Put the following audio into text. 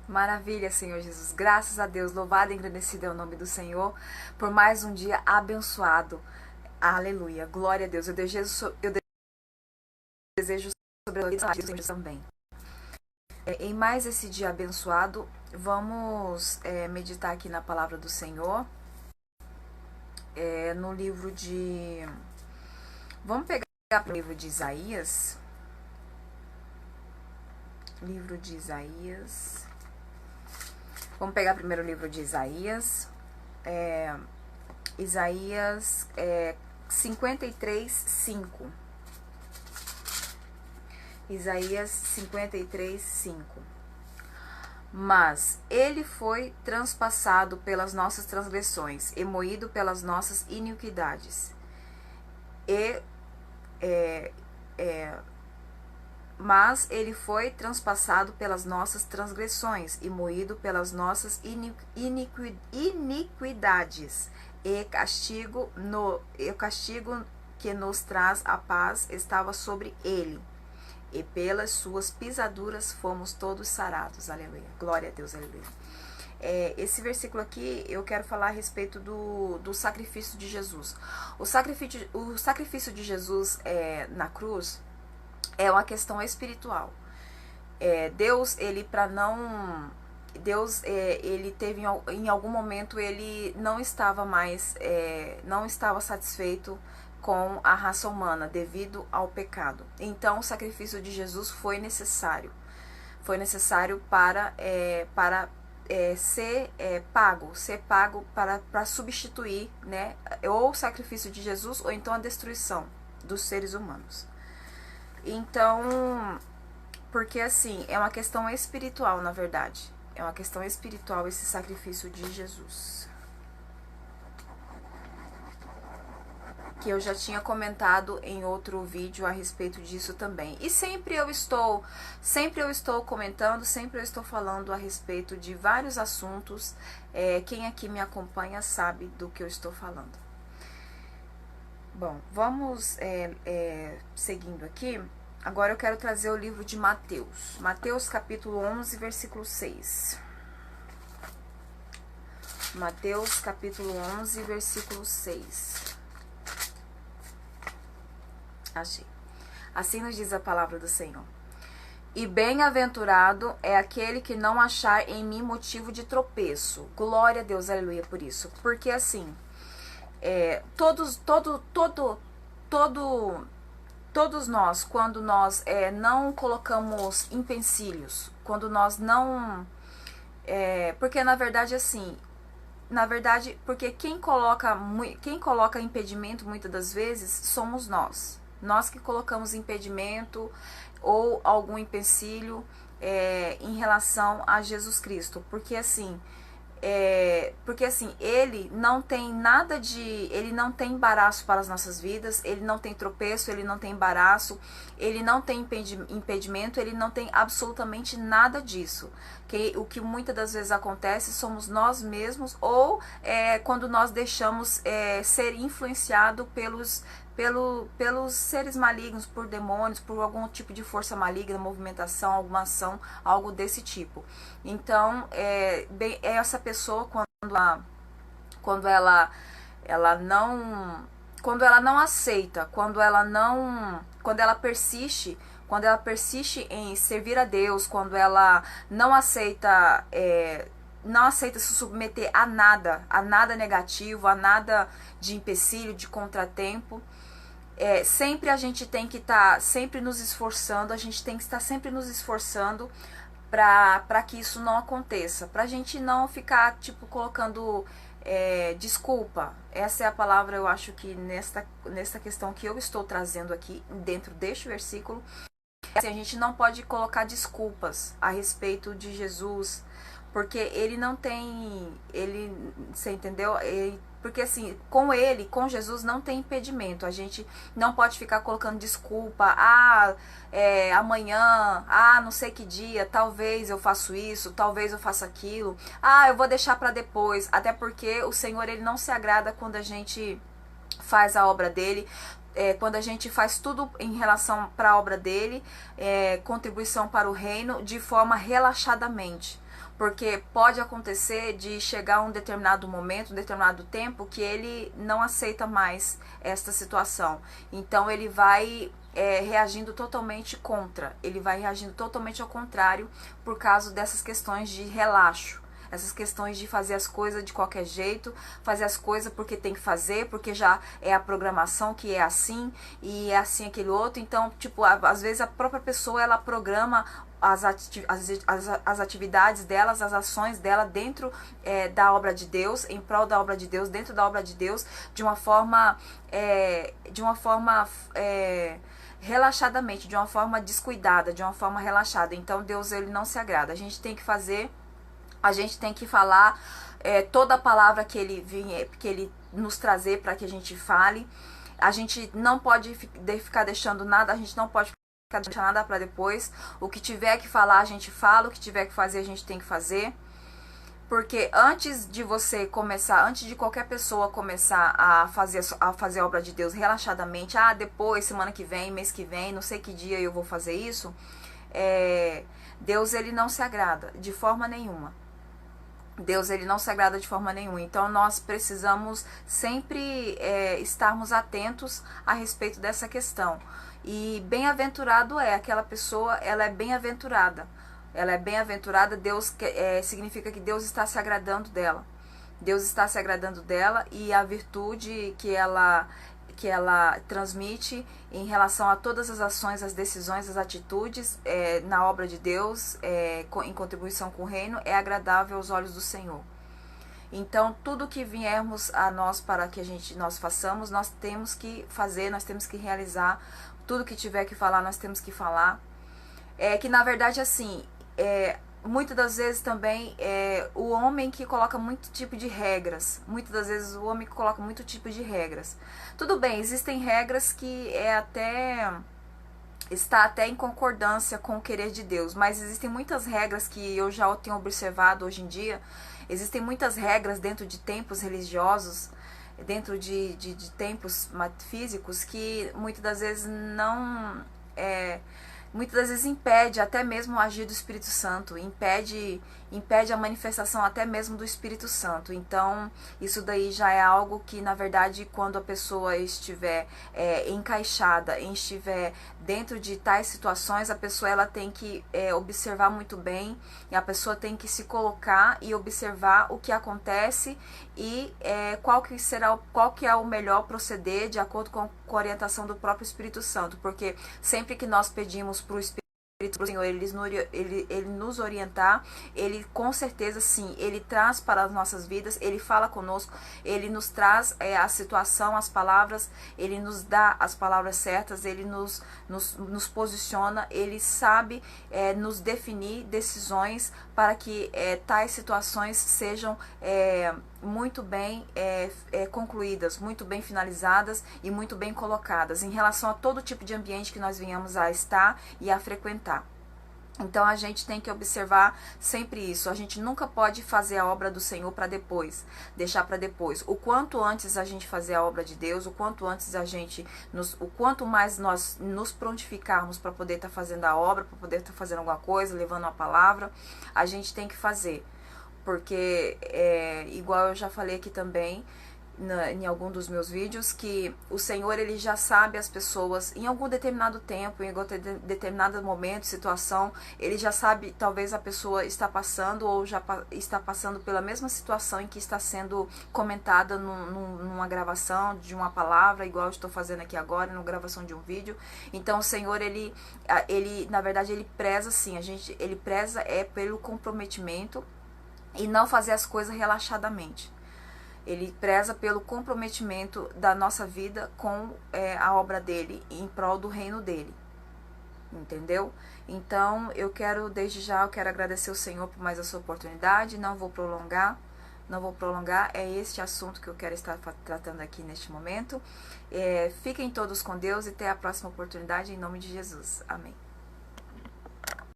Maravilha, Senhor Jesus. Graças a Deus, louvado e engrandecido é o nome do Senhor por mais um dia abençoado. Aleluia. Glória a Deus. Eu desejo sobre a vida do Senhor também. Em mais esse dia abençoado, vamos meditar aqui na palavra do Senhor. No livro de... Vamos pegar o livro de Isaías. Livro de Isaías. Vamos pegar primeiro o livro de Isaías. Isaías 53, 5. Isaías 53, 5. Mas ele foi transpassado pelas nossas transgressões e moído pelas nossas iniquidades. Mas ele foi transpassado pelas nossas transgressões e moído pelas nossas iniquidades. E castigo que nos traz a paz estava sobre ele. E pelas suas pisaduras fomos todos sarados. Aleluia. Glória a Deus. Aleluia. Esse versículo aqui eu quero falar a respeito do sacrifício de Jesus. O sacrifício de Jesus na cruz é uma questão espiritual. Deus, ele ele teve em algum momento, ele não estava mais, não estava satisfeito com a raça humana devido ao pecado. Então o sacrifício de Jesus foi necessário. Foi necessário para ser pago para substituir, né, ou o sacrifício de Jesus ou então a destruição dos seres humanos. Então, porque assim, é uma questão espiritual, na verdade. É uma questão espiritual esse sacrifício de Jesus. Que eu já tinha comentado em outro vídeo a respeito disso também. E sempre eu estou comentando, sempre eu estou falando a respeito de vários assuntos. Quem aqui me acompanha sabe do que eu estou falando. Bom, vamos seguindo aqui. Agora eu quero trazer o livro de Mateus. Mateus capítulo 11, versículo 6. Mateus capítulo 11, versículo 6. Achei. Assim nos diz a palavra do Senhor. E bem-aventurado é aquele que não achar em mim motivo de tropeço. Glória a Deus, aleluia, por isso. Porque assim, todos nós, quando nós não colocamos empecilhos, quando nós não... porque na verdade assim, porque quem coloca impedimento muitas das vezes somos nós. Nós que colocamos impedimento ou algum empecilho em relação a Jesus Cristo. Porque assim, ele não tem nada de... Ele não tem embaraço para as nossas vidas, ele não tem tropeço, ele não tem embaraço, ele não tem impedimento, ele não tem absolutamente nada disso. O que muitas das vezes acontece somos nós mesmos, ou quando nós deixamos ser influenciado pelos seres malignos, por demônios, por algum tipo de força maligna, movimentação, alguma ação, algo desse tipo. Então, essa pessoa, quando ela não aceita, quando ela persiste em servir a Deus, quando ela não aceita se submeter a nada negativo, a nada de empecilho, de contratempo, sempre a gente tem que estar sempre nos esforçando, a gente tem que estar sempre nos esforçando para que isso não aconteça, pra gente não ficar tipo colocando desculpa. Essa é a palavra, eu acho que nesta questão que eu estou trazendo aqui dentro deste versículo. Assim, a gente não pode colocar desculpas a respeito de Jesus, porque ele não tem, você entendeu? Porque assim, com Jesus não tem impedimento. A gente não pode ficar colocando desculpa. Amanhã, não sei que dia, talvez eu faço isso, talvez eu faça aquilo. Eu vou deixar para depois. Até porque o Senhor, ele não se agrada quando a gente faz a obra dele. Quando a gente faz tudo em relação para a obra dele, contribuição para o reino, de forma relaxadamente. Porque pode acontecer de chegar um determinado momento, um determinado tempo, que ele não aceita mais esta situação. Então ele vai reagindo totalmente contra, ele vai reagindo totalmente ao contrário por causa dessas questões de relaxo. Essas questões de fazer as coisas de qualquer jeito, fazer as coisas porque tem que fazer, porque já é a programação que é assim, e é assim aquele outro. Então, tipo, às vezes a própria pessoa, ela programa as atividades delas, as ações dela dentro da obra de Deus, em prol da obra de Deus, dentro da obra de Deus, de uma forma relaxadamente, de uma forma descuidada, de uma forma relaxada. Então, Deus, ele não se agrada. A gente tem que fazer... A gente tem que falar toda a palavra que ele nos trazer para que a gente fale. A gente não pode ficar deixando nada, a gente não pode ficar deixando nada para depois. O que tiver que falar, a gente fala. O que tiver que fazer, a gente tem que fazer. Porque antes de você começar, antes de qualquer pessoa começar a fazer a obra de Deus relaxadamente, depois, semana que vem, mês que vem, não sei que dia eu vou fazer isso, Deus, ele não se agrada de forma nenhuma. Deus, ele não se agrada de forma nenhuma. Então, nós precisamos sempre estarmos atentos a respeito dessa questão. E bem-aventurado é aquela pessoa, ela é bem-aventurada. Ela é bem-aventurada, Deus significa que Deus está se agradando dela. Deus está se agradando dela, e a virtude que ela transmite em relação a todas as ações, as decisões, as atitudes na obra de Deus, em contribuição com o reino, é agradável aos olhos do Senhor. Então, tudo que viermos a nós para que nós façamos, nós temos que fazer, nós temos que realizar. Tudo que tiver que falar, nós temos que falar. Que na verdade, assim, muitas das vezes também o homem que coloca muito tipo de regras. Muitas das vezes o homem que coloca muito tipo de regras. Tudo bem, existem regras que está até em concordância com o querer de Deus, mas existem muitas regras que eu já tenho observado hoje em dia. Existem muitas regras dentro de templos religiosos, dentro de templos físicos, que muitas das vezes muitas das vezes impede até mesmo o agir do Espírito Santo, impede a manifestação até mesmo do Espírito Santo. Então, isso daí já é algo que, na verdade, quando a pessoa estiver encaixada, estiver dentro de tais situações, a pessoa ela tem que observar muito bem, e a pessoa tem que se colocar e observar o que acontece e qual que é o melhor proceder de acordo com a orientação do próprio Espírito Santo, porque sempre que nós pedimos para o Espírito Senhor ele nos orientar, ele com certeza sim, ele traz para as nossas vidas, ele fala conosco, ele nos traz a situação, as palavras, ele nos dá as palavras certas, ele nos posiciona, ele sabe nos definir decisões para que tais situações sejam muito bem concluídas, muito bem finalizadas e muito bem colocadas em relação a todo tipo de ambiente que nós venhamos a estar e a frequentar. Então a gente tem que observar sempre isso. A gente nunca pode fazer a obra do Senhor para depois, deixar para depois. O quanto antes a gente fazer a obra de Deus, o quanto antes o quanto mais nós nos prontificarmos para poder estar fazendo a obra, para poder estar fazendo alguma coisa, levando uma palavra, a gente tem que fazer. Porque, igual eu já falei aqui também, em algum dos meus vídeos, que o Senhor, ele já sabe as pessoas em algum determinado tempo, em algum determinado momento, situação, ele já sabe, talvez a pessoa está passando ou já está passando pela mesma situação em que está sendo comentada numa gravação de uma palavra, igual eu estou fazendo aqui agora, numa gravação de um vídeo. Então o Senhor, ele na verdade, ele preza assim, ele preza pelo comprometimento e não fazer as coisas relaxadamente. Ele preza pelo comprometimento da nossa vida com a obra dele, em prol do reino dele. Entendeu? Então, desde já, eu quero agradecer o Senhor por mais essa oportunidade. Não vou prolongar. É este assunto que eu quero estar tratando aqui neste momento. Fiquem todos com Deus e até a próxima oportunidade, em nome de Jesus. Amém.